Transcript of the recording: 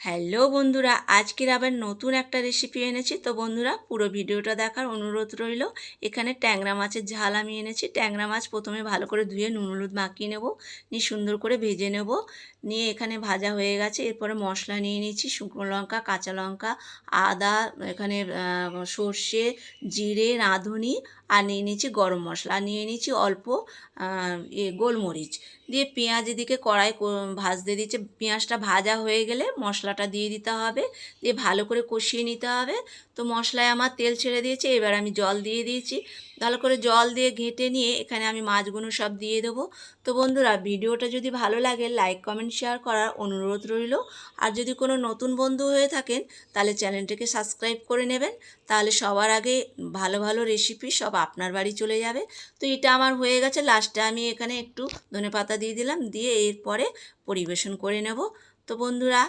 Hello বন্ধুরা, আজকের আবার নতুন একটা রেসিপি এনেছি। তো বন্ধুরা, পুরো ভিডিওটা দেখার অনুরোধ রইল। এখানে ট্যাংরা মাছের ঝাল আমি এনেছি। ট্যাংরা মাছ প্রথমে ভালো করে ধুয়ে নুন হলুদ মাখিয়ে নেব, নিয়ে সুন্দর করে ভেজে নেব। নিয়ে এখানে ভাজা হয়ে গেছে। এরপরে মশলা নিয়ে নিয়েছি, শুকনো লঙ্কা, কাঁচা লঙ্কা, আদা, এখানে সর্ষে, জিরে, রাঁধুনি, আর নিয়ে নিয়েছি গরম মশলা, আর নিয়ে নিয়েছি অল্প গোলমরিচ। দিয়ে পেঁয়াজ এদিকে কড়াই ভাজতে দিচ্ছে। পেঁয়াজটা ভাজা হয়ে গেলে মশলাটা দিয়ে দিতে হবে, দিয়ে ভালো করে কষিয়ে নিতে হবে। তো মশলায় আমার তেল ছেড়ে দিয়েছে, এবার আমি জল দিয়ে দিয়েছি। ভালো করে জল দিয়ে ঘেঁটে নিয়ে এখানে আমি মাছগুলো সব দিয়ে দেবো। তো বন্ধুরা, ভিডিওটা যদি ভালো লাগে লাইক কমেন্ট শেয়ার করার অনুরোধ রইল। আর যদি কোনো নতুন বন্ধু হয়ে থাকেন তাহলে চ্যানেলটিকে সাবস্ক্রাইব করে নেবেন, তাহলে সবার আগে ভালো ভালো রেসিপি সব আপনার বাড়ি চলে যাবে। তো এটা আমার হয়ে গেছে। লাস্টে আমি এখানে একটু ধনেপাতা দিয়ে দিলাম, দিয়ে এরপরে পরিবেশন করে নেব। তো বন্ধুরা,